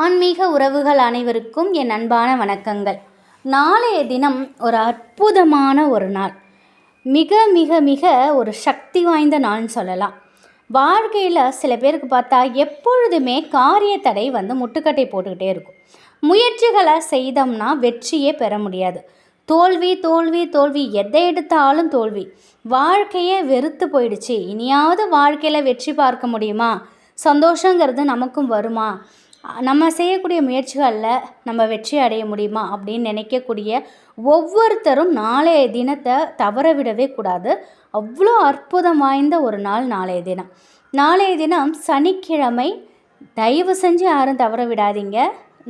ஆன்மீக உறவுகள் அனைவருக்கும் என் அன்பான வணக்கங்கள். நாளைய தினம் ஒரு அற்புதமான ஒரு நாள். மிக மிக மிக ஒரு சக்தி வாய்ந்த நாள்னு சொல்லலாம். வாழ்க்கையில் சில பேருக்கு பார்த்தா எப்பொழுதுமே காரிய தடை முட்டுக்கட்டை போட்டுக்கிட்டே இருக்கும். முயற்சிகளை செய்தோம்னா வெற்றியே பெற முடியாது. தோல்வி தோல்வி தோல்வி, எதை எடுத்தாலும் தோல்வி. வாழ்க்கையே வெறுத்து போயிடுச்சு, இனியாவது வாழ்க்கையில் வெற்றி பார்க்க முடியுமா, சந்தோஷங்கிறது நமக்கும் வருமா, நம்ம செய்யக்கூடிய முயற்சிகளில் நம்ம வெற்றி அடைய முடியுமா அப்படின்னு நினைக்கக்கூடிய ஒவ்வொருத்தரும் நாளைய தினத்தை தவற விடவே கூடாது. அவ்வளோ அற்புதம் வாய்ந்த ஒரு நாள் நாளைய தினம். நாளைய தினம் சனிக்கிழமை. தயவு செஞ்சு யாரும் தவற விடாதீங்க.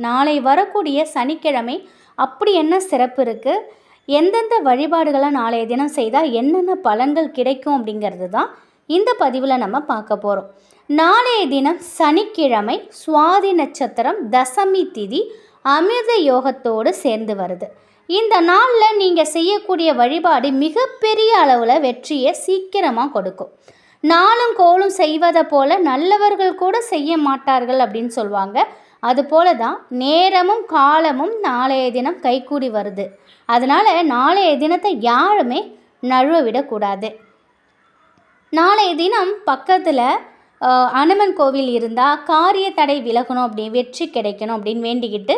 நாளை வரக்கூடிய சனிக்கிழமை அப்படி என்ன சிறப்பு இருக்குது, எந்தெந்த வழிபாடுகளை நாளைய தினம் செய்தால் என்னென்ன பலன்கள் கிடைக்கும் அப்படிங்கிறது தான் இந்த பதிவில் நம்ம பார்க்க போகிறோம். நாளைய தினம் சனிக்கிழமை, சுவாதி நட்சத்திரம், தசமி திதி, அமிர்த யோகத்தோடு சேர்ந்து வருது. இந்த நாளில் நீங்கள் செய்யக்கூடிய வழிபாடு மிகப்பெரிய அளவில் வெற்றியை சீக்கிரமாக கொடுக்கும். நாளும் கோளும் செய்வதை போல நல்லவர்கள் கூட செய்ய மாட்டார்கள் அப்படின்னு சொல்லுவாங்க. அதுபோல தான் நேரமும் காலமும் நாளைய தினம் கைகூடி வருது. அதனால் நாளைய தினத்தை யாருமே நழுவ விடக்கூடாது. நாளைய தினம் பக்கத்தில் அனுமன் கோவில் இருந்தால் காரிய தடை விலகணும், அப்படி வெற்றி கிடைக்கணும் அப்படின்னு வேண்டிக்கிட்டு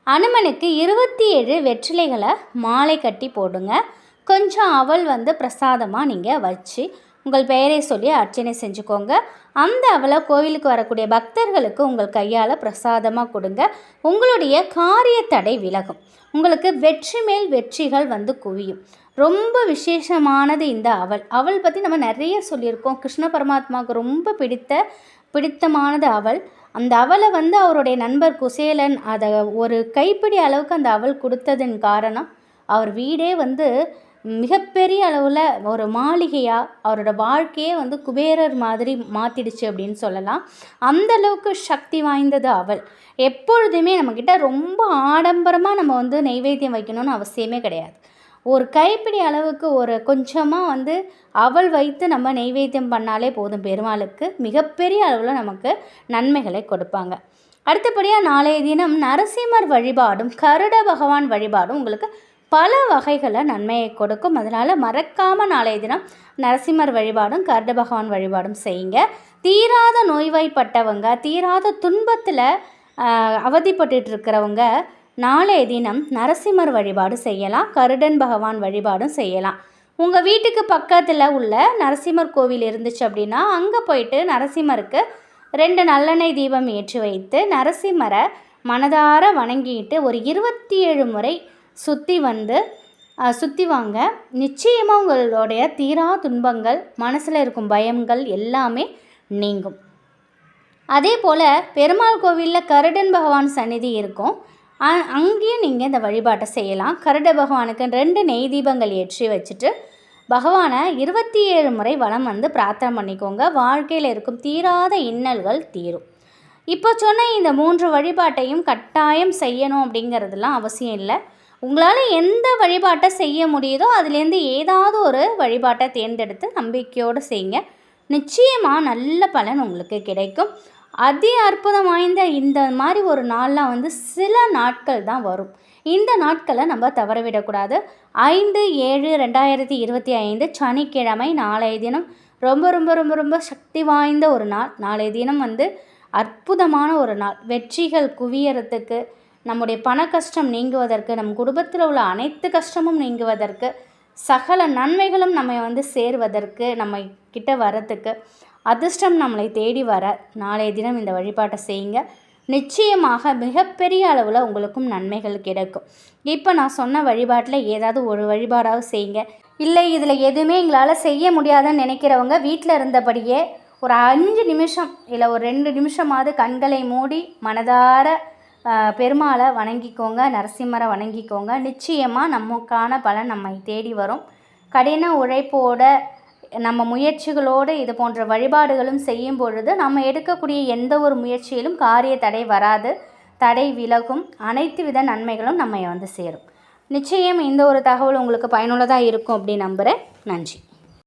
அனுமனுக்கு 27 வெற்றிலைகளை மாலை கட்டி போடுங்க. கொஞ்சம் அவல் பிரசாதமாக நீங்கள் வச்சு உங்கள் பெயரை சொல்லி அர்ச்சனை செஞ்சுக்கோங்க. அந்த அவலை கோவிலுக்கு வரக்கூடிய பக்தர்களுக்கு உங்கள் கையால் பிரசாதமாக கொடுங்க. உங்களுடைய காரிய தடை விலகும். உங்களுக்கு வெற்றி மேல் வெற்றிகள் குவியும். ரொம்ப விசேஷமானது இந்த அவல் பற்றி நம்ம நிறைய சொல்லியிருக்கோம். கிருஷ்ண பரமாத்மாவுக்கு ரொம்ப பிடித்தமானது அவல். அந்த அவலை அவருடைய நண்பர் குசேலன் அதை ஒரு கைப்பிடி அளவுக்கு அந்த அவல் கொடுத்ததன் காரணம் அவர் வீடே மிகப்பெரிய அளவில் ஒரு மாளிகையாக அவரோட வாழ்க்கையே குபேரர் மாதிரி மாற்றிடுச்சு அப்படின்னு சொல்லலாம். அந்தளவுக்கு சக்தி வாய்ந்தது அவல். எப்பொழுதுமே நம்மக்கிட்ட ரொம்ப ஆடம்பரமாக நம்ம நெய்வேத்தியம் வைக்கணும்னு அவசியமே கிடையாது. ஒரு கைப்பிடி அளவுக்கு ஒரு கொஞ்சமாக அவல் வைத்து நம்ம நெய்வேத்தியம் பண்ணாலே போதும். பெருமாளுக்கு மிகப்பெரிய அளவில் நமக்கு நன்மைகளை கொடுப்பாங்க. அடுத்தபடியாக நாளைய தினம் நரசிம்மர் வழிபாடும் கருட பகவான் வழிபாடும் உங்களுக்கு பல வகைகளை நன்மையை கொடுக்கும். அதனால் மறக்காமல் நாளைய தினம் நரசிம்மர் வழிபாடும் கருட பகவான் வழிபாடும் செய்யுங்க. தீராத நோய்வாய்ப்பட்டவங்க, தீராத துன்பத்தில் அவதிப்பட்டு இருக்கிறவங்க நாளைய தினம் நரசிம்மர் வழிபாடு செய்யலாம், கருடன் பகவான் வழிபாடும் செய்யலாம். உங்கள் வீட்டுக்கு பக்கத்தில் உள்ள நரசிம்மர் கோவில் இருந்துச்சு அப்படின்னா அங்கே போயிட்டு நரசிம்மருக்கு 2 நல்லெண்ணெய் தீபம் ஏற்றி வைத்து நரசிம்மரை மனதார வணங்கிட்டு ஒரு 27 முறை சுற்றி வாங்க. நிச்சயமாக உங்களுடைய தீரா துன்பங்கள், மனசில் இருக்கும் பயங்கள் எல்லாமே நீங்கும். அதே போல் பெருமாள் கோவிலில் கருடன் பகவான் சந்நிதி இருக்கும். அங்கேயும் நீங்கள் இந்த வழிபாட்டை செய்யலாம். கருட பகவானுக்கு 2 நெய் தீபங்கள் ஏற்றி வச்சுட்டு பகவானை 27 முறை வலம் பிரார்த்தனை பண்ணிக்கோங்க. வாழ்க்கையில் இருக்கும் தீராத இன்னல்கள் தீரும். இப்போ சொன்ன இந்த 3 வழிபாட்டையும் கட்டாயம் செய்யணும் அப்படிங்கிறதுலாம் அவசியம் இல்லை. உங்களால் எந்த வழிபாட்டை செய்ய முடியுதோ அதுலேருந்து ஏதாவது ஒரு வழிபாட்டை தேர்ந்தெடுத்து நம்பிக்கையோடு செய்யுங்க. நிச்சயமாக நல்ல பலன் உங்களுக்கு கிடைக்கும். அதி அற்புதம் வாய்ந்த இந்த மாதிரி ஒரு நாள்லாம் சில நாட்கள் தான் வரும். இந்த நாட்களை நம்ம தவறவிடக்கூடாது. 5/7/2025 சனிக்கிழமை நாளைய தினம் ரொம்ப ரொம்ப ரொம்ப ரொம்ப சக்தி வாய்ந்த ஒரு நாள். நாளைய தினம் அற்புதமான ஒரு நாள். வெற்றிகள் குவியறதுக்கு, நம்முடைய பண கஷ்டம் நீங்குவதற்கு, நம் குடும்பத்தில் உள்ள அனைத்து கஷ்டமும் நீங்குவதற்கு, சகல நன்மைகளும் நம்ம சேருவதற்கு, நம்ம கிட்ட வரத்துக்கு, அதிர்ஷ்டம் நம்மளை தேடி வர நாளைய தினம் இந்த வழிபாட்டை செய்யுங்க. நிச்சயமாக மிகப்பெரிய அளவில் உங்களுக்கும் நன்மைகள் கிடைக்கும். இப்போ நான் சொன்ன வழிபாட்டில் ஏதாவது ஒரு வழிபாடாவது செய்யுங்க. இல்லை இதில் எதுவுமே எங்களால் செய்ய முடியாதுன்னு நினைக்கிறவங்க வீட்டில் இருந்தபடியே ஒரு 5 நிமிஷம் இல்லை ஒரு 2 நிமிஷமாவது கண்களை மூடி மனதார பெருமாளை வணங்கிக்கோங்க, நரசிம்மரை வணங்கிக்கோங்க. நிச்சயமாக நமக்கான பலன் நம்மை தேடி வரும். கடின உழைப்போட நம்ம முயற்சிகளோடு இது போன்ற வழிபாடுகளும் செய்யும் பொழுது நம்ம எடுக்கக்கூடிய எந்த ஒரு முயற்சியிலும் காரிய தடை வராது, தடை விலகும், அனைத்து வித நன்மைகளும் நம்ம சேரும். நிச்சயம் இந்த ஒரு தகவல் உங்களுக்கு பயனுள்ளதாக இருக்கும் அப்படின்னு நம்புகிறேன். நன்றி.